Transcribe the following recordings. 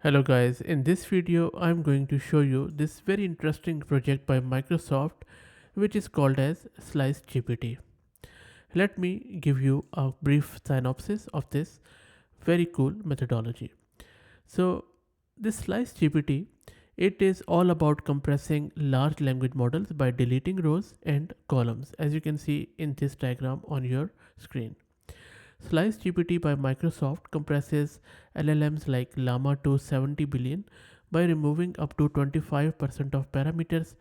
Hello guys, in this video I'm going to show you this very interesting project by Microsoft which is called as SliceGPT. Let me give you a brief synopsis of this very cool methodology. So this SliceGPT, it is all about compressing large language models by deleting rows and columns, as you can see in this diagram on your screen. SliceGPT by Microsoft compresses LLMs like Llama to 70 billion by removing up to 25% of parameters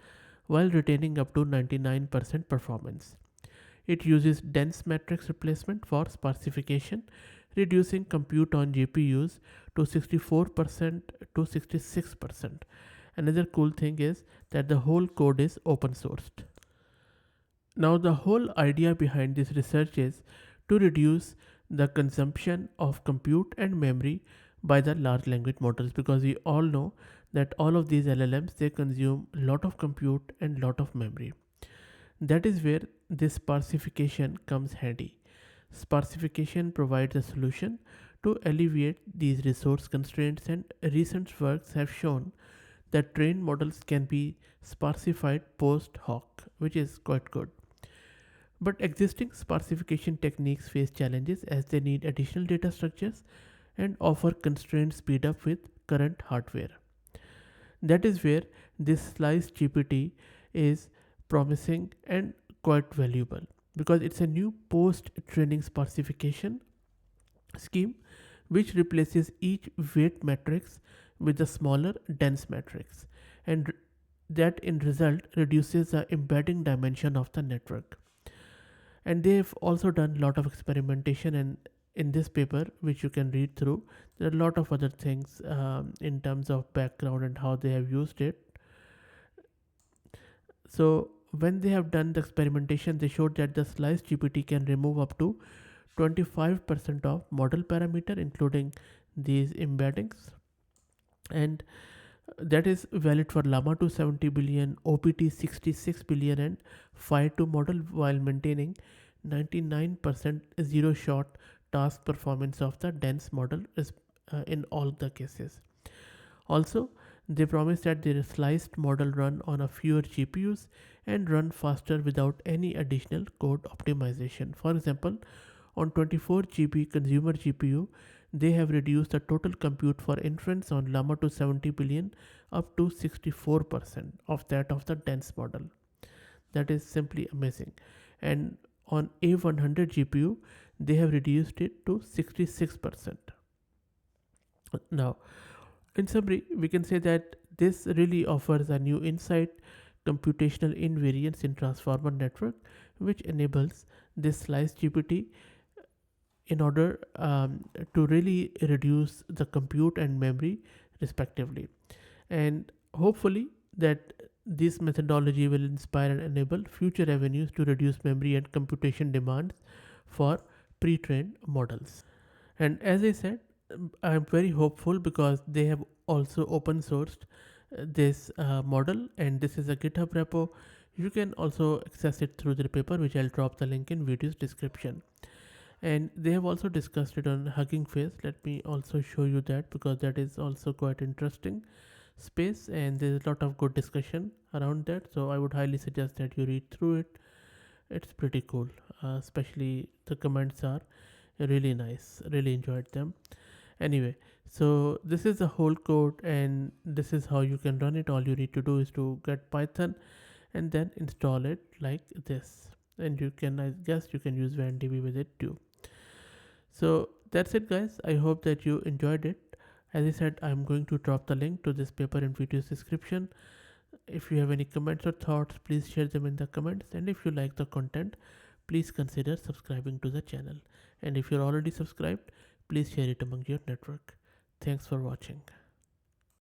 while retaining up to 99% performance. It uses dense matrix replacement for sparsification, reducing compute on GPUs to 64% to 66%. Another cool thing is that the whole code is open sourced. Now, the whole idea behind this research is to reduce the consumption of compute and memory by the large language models, because we all know that all of these LLMs, they consume a lot of compute and lot of memory. That is where this sparsification comes handy. Sparsification provides a solution to alleviate these resource constraints, and recent works have shown that trained models can be sparsified post hoc, which is quite good. But existing sparsification techniques face challenges as they need additional data structures and offer constrained speed up with current hardware. That is where this Slice GPT is promising and quite valuable, because it's a new post training sparsification scheme which replaces each weight matrix with a smaller dense matrix, and that in result reduces the embedding dimension of the network. And they've also done a lot of experimentation, and in this paper which you can read through, there are a lot of other things in terms of background and how they have used it. So when they have done the experimentation, they showed that the slice gpt can remove up to 25% of model parameter, including these embeddings, and that is valid for llama 270 billion, opt 66 billion, and phi 2 model, while maintaining 99% zero shot task performance of the dense model is, in all the cases. Also, they promise that their sliced model run on a fewer GPUs and run faster without any additional code optimization. For example, on 24 GB consumer GPU, they have reduced the total compute for inference on llama to 70 billion up to 64% of that of the dense model. That is simply amazing. And on A100 GPU, they have reduced it to 66%. Now, in summary, we can say that this really offers a new insight, computational invariance in transformer network, which enables this slice GPT in order to really reduce the compute and memory respectively. And hopefully that this methodology will inspire and enable future avenues to reduce memory and computation demands for pre-trained models. And as I said, I'm very hopeful because they have also open sourced this model, and this is a GitHub repo. You can also access it through the paper, which I'll drop the link in video's description. And they have also discussed it on Hugging Face. Let me also show you that, because that is also quite interesting space, and there's a lot of good discussion around that. So I would highly suggest that you read through it. It's pretty cool, especially the comments are really nice. Really enjoyed them. Anyway, so this is the whole code, and this is how you can run it. All you need to do is to get Python and then install it like this, and you can, I guess you can use VanDB with it too. So that's it guys, I hope that you enjoyed it. As I said, I'm going to drop the link to this paper in video's description. If you have any comments or thoughts, please share them in the comments, and if you like the content, please consider subscribing to the channel. And if you're already subscribed, please share it among your network. Thanks for watching.